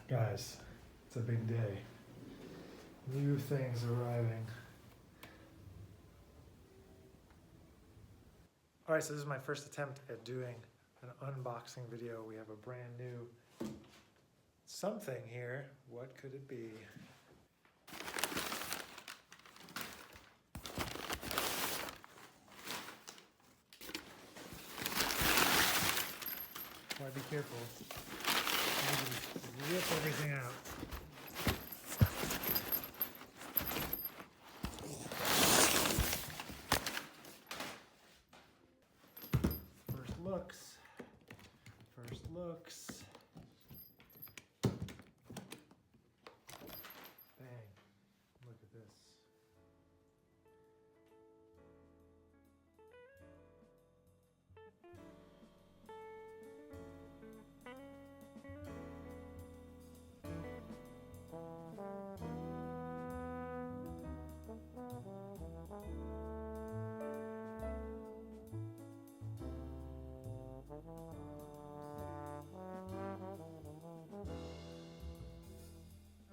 Guys, it's a big day. New things arriving. Alright, so this is my first attempt at doing an unboxing video. We have a brand new something here. What could it be? Be careful. Maybe rip everything out. First looks. Bang. Look at this.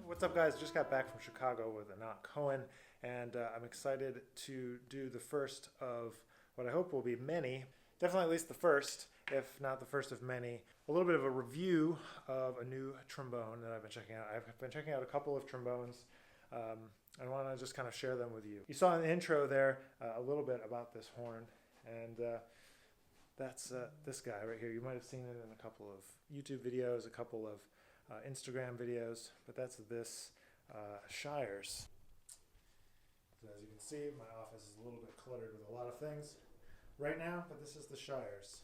What's up, guys? Just got back from Chicago with Anat Cohen, and I'm excited to do the first of what I hope will be many, definitely at least the first, if not the first of many, a little bit of a review of a new trombone that I've been checking out. I've been checking out a couple of trombones. I want to just kind of share them with you. You saw in the intro there a little bit about this horn, and that's this guy right here. You might have seen it in a couple of YouTube videos, a couple of Instagram videos, but that's this Shires. So as you can see, my office is a little bit cluttered with a lot of things right now, but this is the Shires.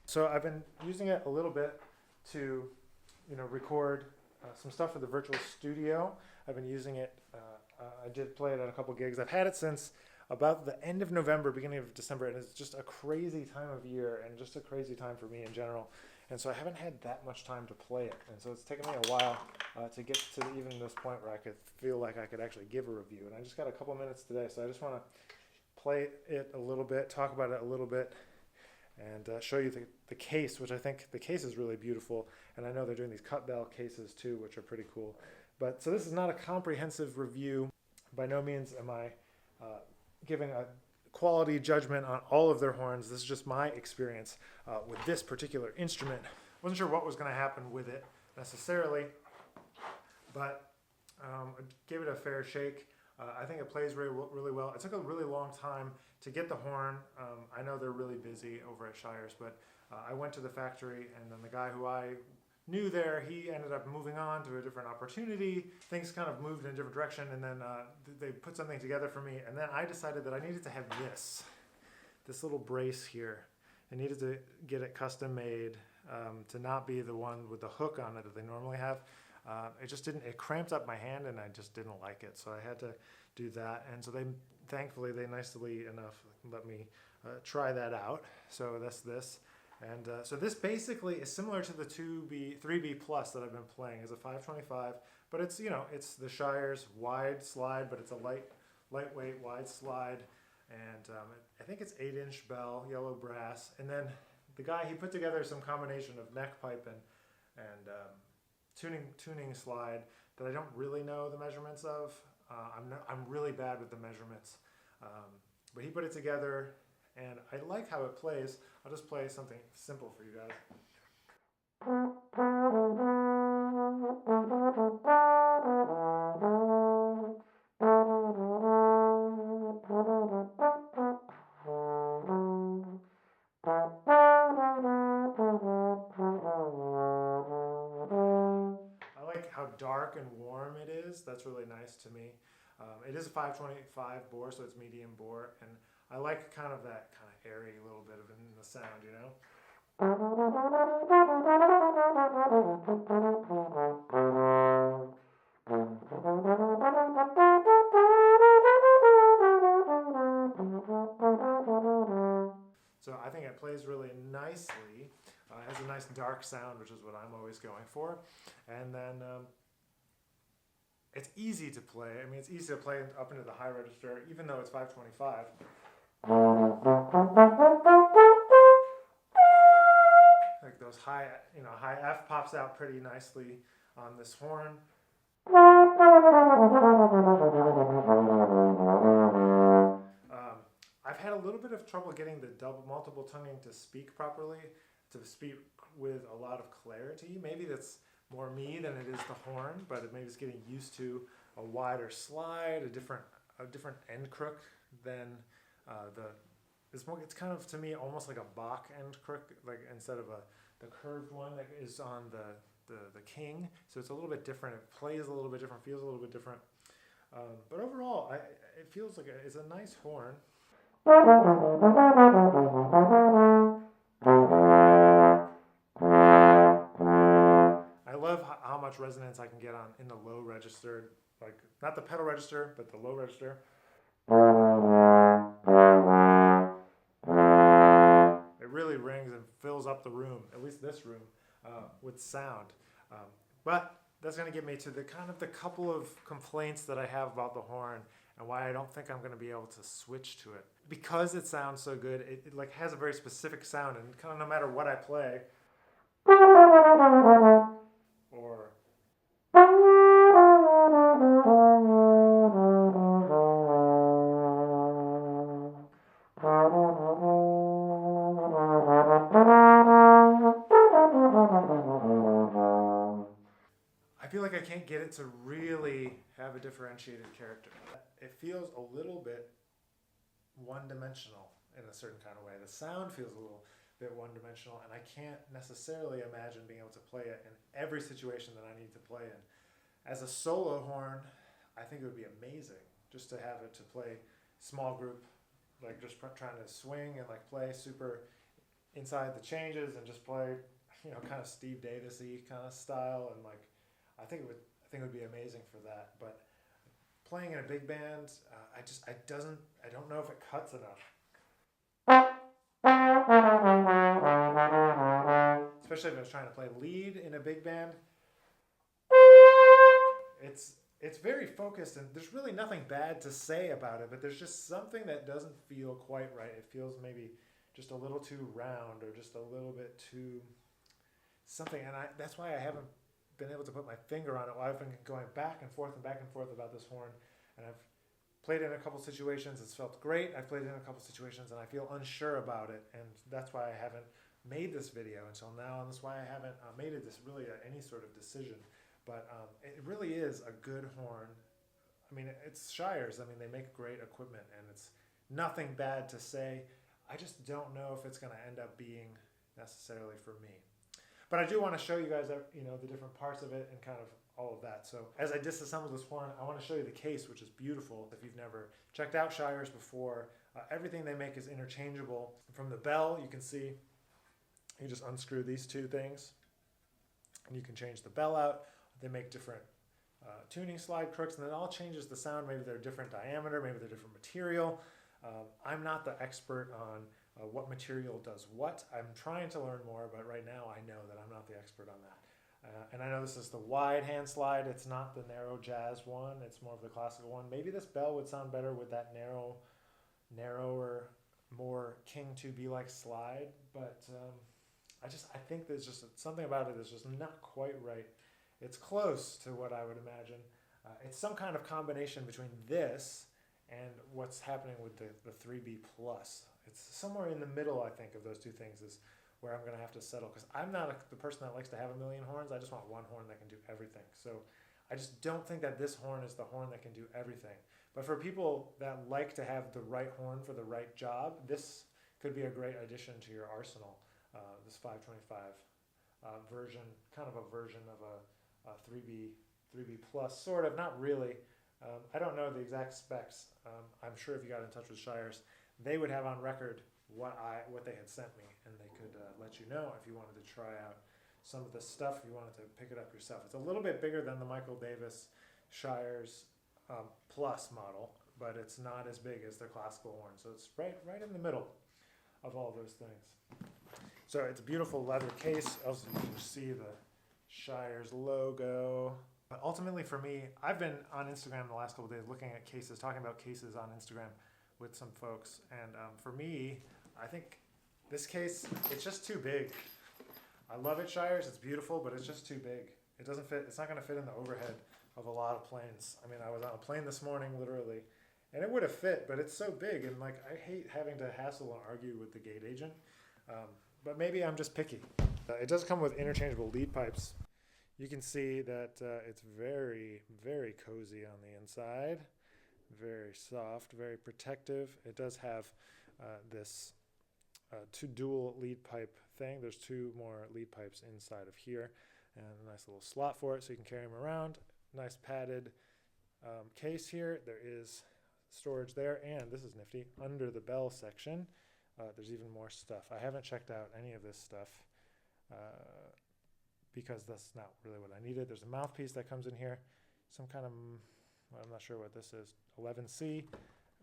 So I've been using it a little bit to, record some stuff for the virtual studio. I've been using it. I did play it at a couple gigs. I've had it since about the end of November, beginning of December, and it's just a crazy time of year and just a crazy time for me in general. And so I haven't had that much time to play it. And so it's taken me a while to get to even this point where I could feel like I could actually give a review. And I just got a couple minutes today, so I just want to play it a little bit, talk about it a little bit, and show you the case, which I think the case is really beautiful. And I know they're doing these cut bell cases too, which are pretty cool. But so this is not a comprehensive review. By no means am I giving a quality judgment on all of their horns. This is just my experience with this particular instrument. Wasn't sure what was going to happen with it necessarily, but I gave it a fair shake. I think it plays really well. It took a really long time to get the horn. I know they're really busy over at Shires, but I went to the factory, and then the guy who I knew there, he ended up moving on to a different opportunity. Things kind of moved in a different direction, and then they put something together for me, and then I decided that I needed to have this little brace here. I needed to get it custom made to not be the one with the hook on it that they normally have. It cramped up my hand, and I just didn't like it, so I had to do that. And so thankfully they nicely enough let me try that out. So that's this. And so this basically is similar to the 3B Plus that I've been playing as a 525, but it's, it's the Shires wide slide, but it's a lightweight wide slide. And I think it's 8-inch bell, yellow brass. And then the guy, he put together some combination of neck pipe and tuning slide that I don't really know the measurements of. I'm really bad with the measurements, but he put it together, and I like how it plays. I'll just play something simple for you guys. I like how dark and warm it is. That's really nice to me. It is a 525 bore, so it's medium bore, and I like kind of that kind of airy little bit of it in the sound, So I think it plays really nicely. It has a nice dark sound, which is what I'm always going for. And then it's easy to play. I mean, it's easy to play up into the high register, even though it's 525. Like those high F pops out pretty nicely on this horn. I've had a little bit of trouble getting the multiple tonguing to speak properly, to speak with a lot of clarity. Maybe that's more me than it is the horn, but maybe it's getting used to a wider slide, a different end crook than it's kind of, to me, almost like a Bach end crook, like instead of the curved one that is on the king. So it's a little bit different. It plays a little bit different, feels a little bit different. But overall, it feels like it's a nice horn. I love how much resonance I can get on in the low register, like not the pedal register, but the low register. It really rings and fills up the room, at least this room, with sound. But that's going to get me to the couple of complaints that I have about the horn and why I don't think I'm going to be able to switch to it. Because it sounds so good, it like has a very specific sound, and kind of no matter what I play, or I feel like I can't get it to really have a differentiated character. It feels a little bit one-dimensional in a certain kind of way. The sound feels a little bit one-dimensional, and I can't necessarily imagine being able to play it in every situation that I need to play in. As a solo horn, I think it would be amazing just to have it to play small group, like just trying to swing and like play super inside the changes and just play, kind of Steve Davis-y kind of style, and like I think it would be amazing for that. But playing in a big band, I don't know if it cuts enough. Especially if I was trying to play lead in a big band. It's very focused, and there's really nothing bad to say about it, but there's just something that doesn't feel quite right. It feels maybe just a little too round, or just a little bit too something, and that's why I haven't been able to put my finger on it. I've been going back and forth about this horn, and I've played it in a couple situations. It's felt great. I've played it in a couple situations, and I feel unsure about it, and that's why I haven't made this video until now, and that's why I haven't made it this really any sort of decision. But it really is a good horn. I mean, it's Shires. I mean, they make great equipment, and it's nothing bad to say. I just don't know if it's going to end up being necessarily for me. But I do want to show you guys, the different parts of it and kind of all of that. So as I disassemble this horn, I want to show you the case, which is beautiful. If you've never checked out Shires before, everything they make is interchangeable. From the bell, you can see you just unscrew these two things, and you can change the bell out. They make different tuning slide crooks, and it all changes the sound. Maybe they're different diameter, maybe they're different material. I'm not the expert on what material does what. I'm trying to learn more, but right now I know that I'm not the expert on that. And I know this is the wide hand slide. It's not the narrow jazz one. It's more of the classical one. Maybe this bell would sound better with that narrower, more King to be like slide. But I think there's just something about it that's just not quite right. It's close to what I would imagine. It's some kind of combination between this and what's happening with the 3B plus. It's somewhere in the middle, I think, of those two things is where I'm going to have to settle, because I'm not the person that likes to have a million horns. I just want one horn that can do everything. So I just don't think that this horn is the horn that can do everything. But for people that like to have the right horn for the right job, this could be a great addition to your arsenal. This 525 version, kind of a version of a 3B plus, sort of, not really. I don't know the exact specs. I'm sure if you got in touch with Shires, they would have on record what they had sent me, and they could let you know if you wanted to try out some of the stuff, if you wanted to pick it up yourself. It's a little bit bigger than the Michael Davis Shires Plus model, but it's not as big as their classical horn. So it's right in the middle of all those things. So it's a beautiful leather case. Also, you can see the Shires logo. But ultimately for me, I've been on Instagram the last couple of days looking at cases, talking about cases on Instagram with some folks. And for me, I think this case, it's just too big. I love it, Shires. It's beautiful, but it's just too big. it doesn't fit. It's not going to fit in the overhead of a lot of planes. I mean, I was on a plane this morning, literally, and it would have fit, but it's so big, and like I hate having to hassle and argue with the gate agent. But maybe I'm just picky. It does come with interchangeable lead pipes. You can see that it's very, very cozy on the inside. Very soft, very protective. It does have this two dual lead pipe thing. There's two more lead pipes inside of here, and a nice little slot for it so you can carry them around. Nice padded case here. There is storage there, and this is nifty. Under the bell section, there's even more stuff. I haven't checked out any of this stuff because that's not really what I needed. There's a mouthpiece that comes in here, some kind of, well, I'm not sure what this is, 11C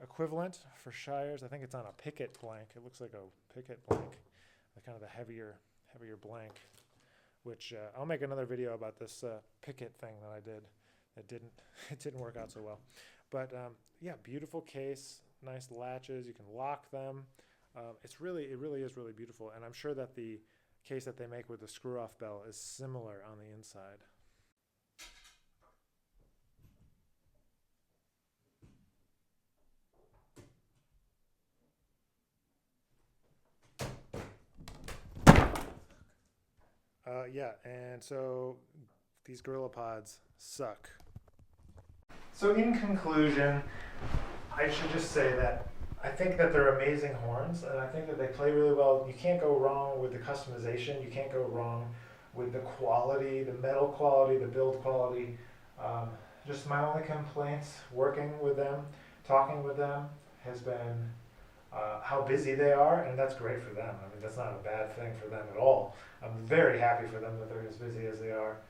equivalent for Shires. I think it's on a picket blank. It looks like a picket blank, kind of the heavier blank, which I'll make another video about this picket thing that I did. It didn't work out so well. But yeah, beautiful case, nice latches. You can lock them. It really is really beautiful. And I'm sure that the case that they make with the screw-off bell is similar on the inside. Yeah, and so these Gorilla Pods suck. So in conclusion, I should just say that I think that they're amazing horns, and I think that they play really well. You can't go wrong with the customization. You can't go wrong with the quality, the metal quality, the build quality. Just my only complaints working with them, talking with them, has been how busy they are, and that's great for them. I mean, that's not a bad thing for them at all. I'm very happy for them that they're as busy as they are.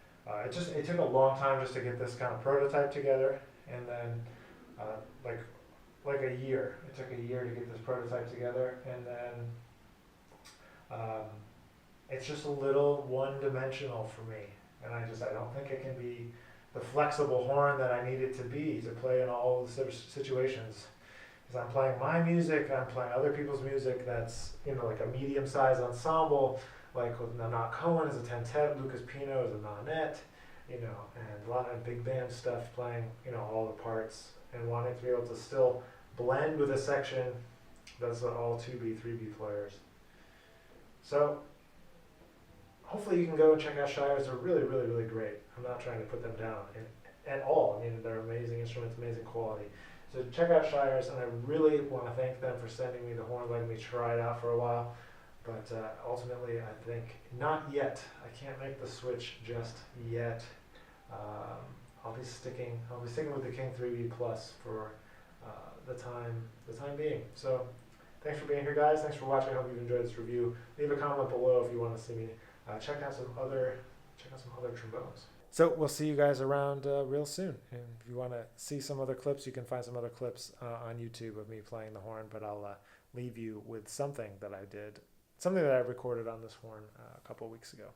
It took a long time just to get this kind of prototype together, and then like a year. It took a year to get this prototype together, and then it's just a little one-dimensional for me, and I don't think it can be the flexible horn that I need it to be to play in all the situations. Because I'm playing my music, I'm playing other people's music that's, like a medium-sized ensemble, like with Nanat Cohen is a tentet, Lucas Pino is a nonet, and a lot of big band stuff playing, all the parts, and wanting to be able to still blend with a section that's all 2B, 3B players. So hopefully you can go and check out Shires. They're really, really, really great. I'm not trying to put them down at all. I mean, they're amazing instruments, amazing quality. So check out Shires, and I really want to thank them for sending me the horn, letting me try it out for a while. But ultimately, I think not yet. I can't make the switch just yet. I'll be sticking with the King 3B Plus for the time being. So thanks for being here, guys. Thanks for watching. I hope you've enjoyed this review. Leave a comment below if you want to see me check out some other trombones. So we'll see you guys around real soon. And if you want to see some other clips, you can find some other clips on YouTube of me playing the horn. But I'll leave you with something that I recorded on this horn a couple weeks ago.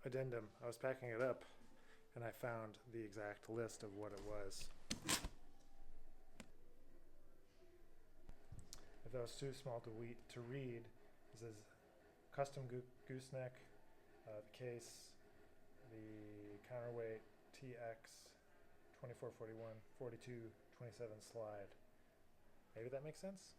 Addendum. I was packing it up and I found the exact list of what it was. If that was too small to read, it says custom gooseneck, the case, the counterweight TX 2441 4227 slide. Maybe that makes sense?